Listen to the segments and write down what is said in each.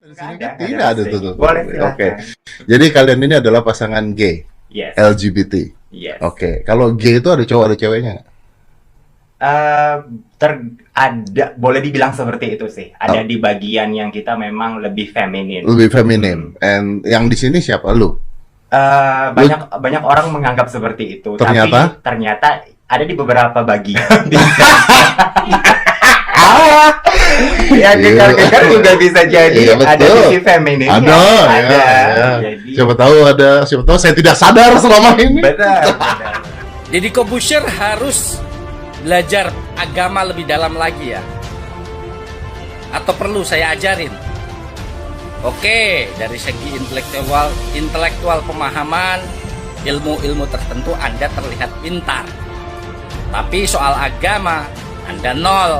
Di sini Nggak kan tidak ada tuh. Boleh Oke. silakan. Jadi kalian ini adalah pasangan gay, Yes. LGBT. Yes. Oke. Kalau gay itu ada cowok ada ceweknya nggak? Eh, ada, boleh dibilang seperti itu sih. Ada Oh, di bagian yang kita memang lebih feminin. lebih Hmm. feminim. And yang di sini siapa lu? Lu Banyak orang menganggap seperti itu, tapi ternyata? ternyata ada di beberapa bagian. Ya, Iya, gegar-gegar juga bisa jadi iya ada betul. sisi femininnya. Ada, ya, Ada. ya. Jadi Siapa tahu saya tidak sadar selama ini. benar, benar. Jadi Kobusher harus belajar agama lebih dalam lagi ya? Atau perlu saya ajarin? Oke, dari segi intelektual pemahaman, ilmu-ilmu tertentu Anda terlihat pintar. Tapi soal agama, Anda nol.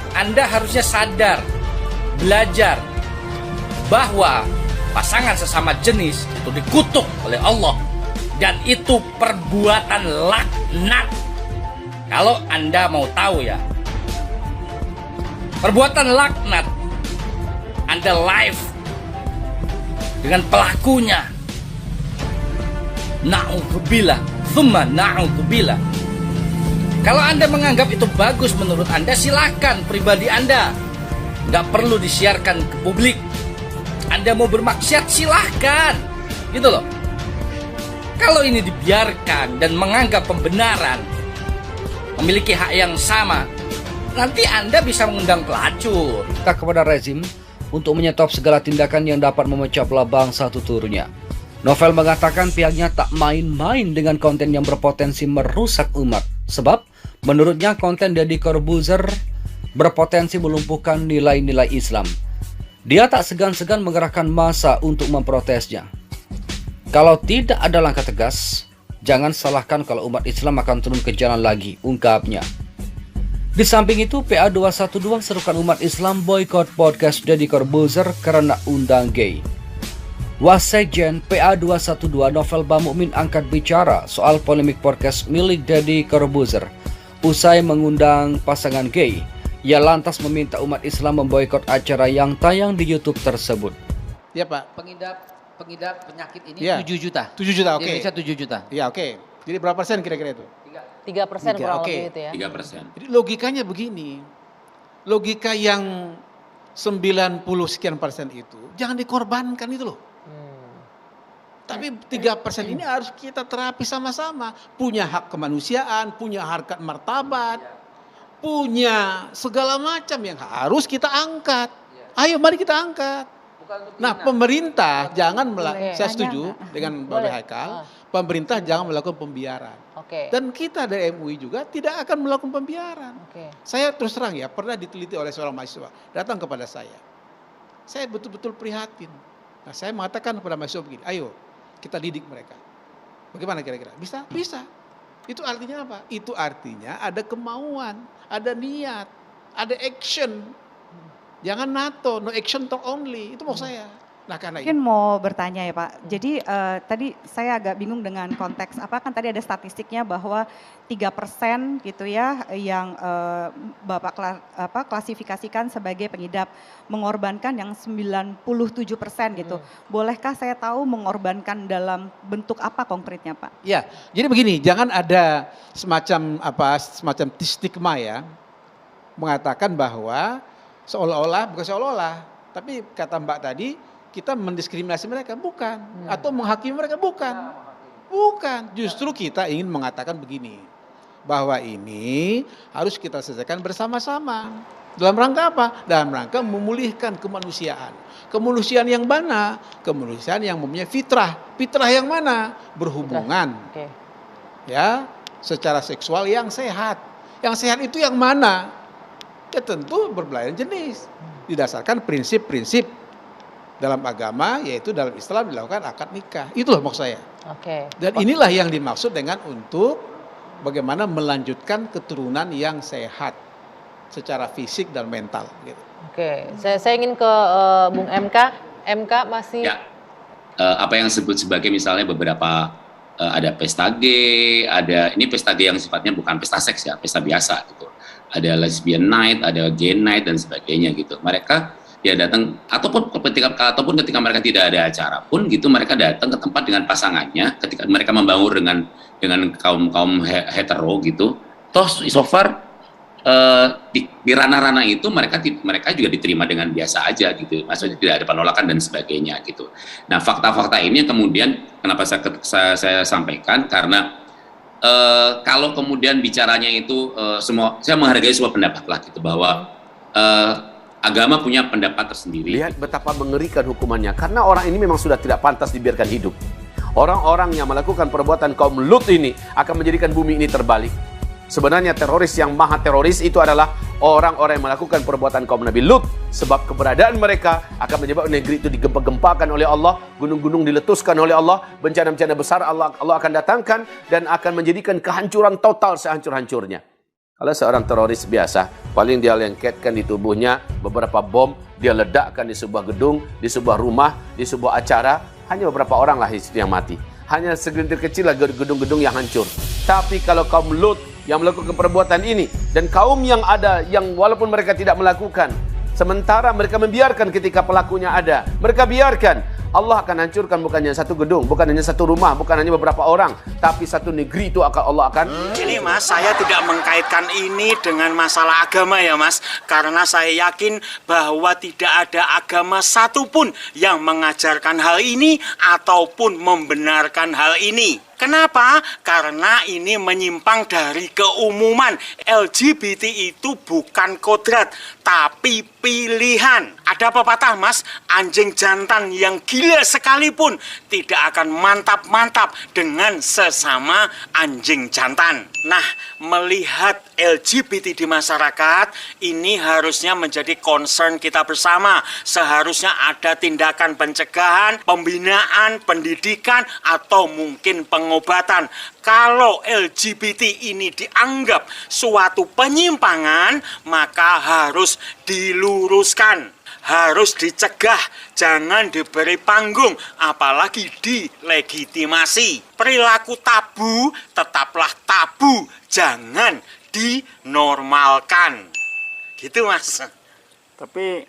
Anda harusnya sadar, belajar bahwa pasangan sesama jenis itu dikutuk oleh Allah. Dan itu perbuatan laknat. Kalau Anda mau tahu ya, perbuatan laknat, Anda live dengan pelakunya. Na'udzubillah, thumma na'udzubillah. Kalau Anda menganggap itu bagus menurut Anda, silakan pribadi Anda. Nggak perlu disiarkan ke publik. Anda mau bermaksiat, silahkan. Gitu loh. Kalau ini dibiarkan dan menganggap pembenaran, memiliki hak yang sama, nanti Anda bisa mengundang pelacur. Minta kepada rezim untuk menyetop segala tindakan yang dapat memecah belah bangsa tuturnya. Novel mengatakan pihaknya tak main-main dengan konten yang berpotensi merusak umat. Sebab, menurutnya konten Deddy Corbuzier berpotensi melumpuhkan nilai-nilai Islam. Dia tak segan-segan mengerahkan massa untuk memprotesnya. Kalau tidak ada langkah tegas, jangan salahkan kalau umat Islam akan turun ke jalan lagi, ungkapnya. Di samping itu, PA212 serukan umat Islam boykot podcast Deddy Corbuzier karena undang gay. Wasekjen PA212 Novel Bamukmin angkat bicara soal polemik podcast milik Deddy Corbuzier. Usai mengundang pasangan gay, ia lantas meminta umat Islam memboikot acara yang tayang di YouTube tersebut. Ya Pak. Pengidap penyakit ini Ya. 7 juta. 7 juta, Di oke. Indonesia 7 juta. Ya, oke. Jadi berapa persen kira-kira itu? 3% kurang Oke. lebih itu ya. 3%. Jadi logikanya begini. Logika yang 90 sekian persen itu jangan dikorbankan itu loh. Tapi 3% ini harus kita terapi sama-sama. Punya hak kemanusiaan, punya harkat martabat, punya segala macam yang harus kita angkat. Ayo mari kita angkat. Nah, pemerintah jangan Boleh. saya setuju Tanya. dengan Boleh. Bapak Haikal, Ah. pemerintah jangan melakukan pembiaran. Oke. Dan kita dari MUI juga tidak akan melakukan pembiaran. Oke. Saya terus terang ya, pernah diteliti oleh seorang mahasiswa, datang kepada saya. Saya betul-betul prihatin. Nah, saya mengatakan kepada mahasiswa begini, ayo kita didik mereka. Bagaimana kira-kira? Bisa? Bisa. Itu artinya apa? Itu artinya ada kemauan, ada niat, ada action. Jangan NATO, no action talk only. Itu mau saya. Nah, karena Mungkin itu. mau bertanya ya Pak. Jadi tadi saya agak bingung dengan konteks apa kan tadi ada statistiknya bahwa 3% gitu ya yang Bapak klasifikasikan sebagai pengidap mengorbankan yang 97% gitu. Bolehkah saya tahu mengorbankan dalam bentuk apa konkretnya Pak? Ya, jadi begini, jangan ada semacam stigma ya, mengatakan bahwa seolah-olah, bukan seolah-olah, tapi kata Mbak tadi, kita mendiskriminasi mereka, bukan. Atau menghakimi mereka, bukan. Bukan, justru kita ingin mengatakan begini, bahwa ini harus kita selesaikan bersama-sama. Dalam rangka apa? Dalam rangka memulihkan kemanusiaan. Kemanusiaan yang mana? Kemanusiaan yang mempunyai fitrah. Fitrah yang mana? Berhubungan. Oke. Ya, secara seksual yang sehat. Yang sehat itu yang mana? Ya tentu berbelayan jenis. Didasarkan prinsip-prinsip dalam agama, yaitu dalam Islam dilakukan akad nikah. Itulah maksud saya. Oke. Dan inilah yang dimaksud dengan untuk bagaimana melanjutkan keturunan yang sehat secara fisik dan mental. Gitu. Oke. Saya ingin ke Bung MK. MK masih Ya, apa yang disebut sebagai misalnya beberapa ada pesta gay, ada ini pesta gay yang sifatnya bukan pesta seks ya, pesta biasa gitu. Ada lesbian night, ada gay night dan sebagainya gitu. Mereka ya datang ataupun ketika mereka tidak ada acara pun gitu, mereka datang ke tempat dengan pasangannya ketika mereka membangun dengan kaum hetero gitu. Toh so far di ranah-ranah itu mereka juga diterima dengan biasa aja gitu, maksudnya tidak ada penolakan dan sebagainya gitu. Nah, fakta-fakta ini yang kemudian kenapa saya sampaikan, karena kalau kemudian bicaranya itu saya menghargai sebuah pendapat lah gitu, bahwa agama punya pendapat tersendiri. Lihat betapa mengerikan hukumannya, karena orang ini memang sudah tidak pantas dibiarkan hidup. Orang-orang yang melakukan perbuatan kaum Lut ini akan menjadikan bumi ini terbalik. Sebenarnya teroris yang maha teroris itu adalah orang-orang yang melakukan perbuatan kaum Nabi Lut, sebab keberadaan mereka akan menyebabkan negeri itu digempa-gempakan oleh Allah, gunung-gunung diletuskan oleh Allah, bencana-bencana besar Allah akan datangkan dan akan menjadikan kehancuran total sehancur-hancurnya. Kalau seorang teroris biasa, paling dia lengketkan di tubuhnya beberapa bom, dia ledakkan di sebuah gedung, di sebuah rumah, di sebuah acara, hanya beberapa orang lah yang mati. Hanya segelintir kecil lah gedung-gedung yang hancur. Tapi kalau kaum Lut yang melakukan perbuatan ini, dan kaum yang ada yang walaupun mereka tidak melakukan, sementara mereka membiarkan ketika pelakunya ada, mereka biarkan, Allah akan hancurkan bukan hanya satu gedung, bukan hanya satu rumah, bukan hanya beberapa orang, tapi satu negeri itu Allah akan. Ini Mas, saya tidak mengkaitkan ini dengan masalah agama ya Mas, karena saya yakin bahwa tidak ada agama satupun yang mengajarkan hal ini ataupun membenarkan hal ini. Kenapa? Karena ini menyimpang dari keumuman. LGBT itu bukan kodrat, tapi pilihan. Ada pepatah Mas, anjing jantan yang gila sekalipun tidak akan mantap-mantap dengan sesama anjing jantan. Nah, melihat LGBT di masyarakat, ini harusnya menjadi concern kita bersama. Seharusnya ada tindakan pencegahan, pembinaan, pendidikan, atau mungkin pengobatan. Kalau LGBT ini dianggap suatu penyimpangan, maka harus diluruskan, harus dicegah, jangan diberi panggung, apalagi dilegitimasi. Perilaku tabu tetaplah tabu, jangan dinormalkan. Gitu Mas. Tapi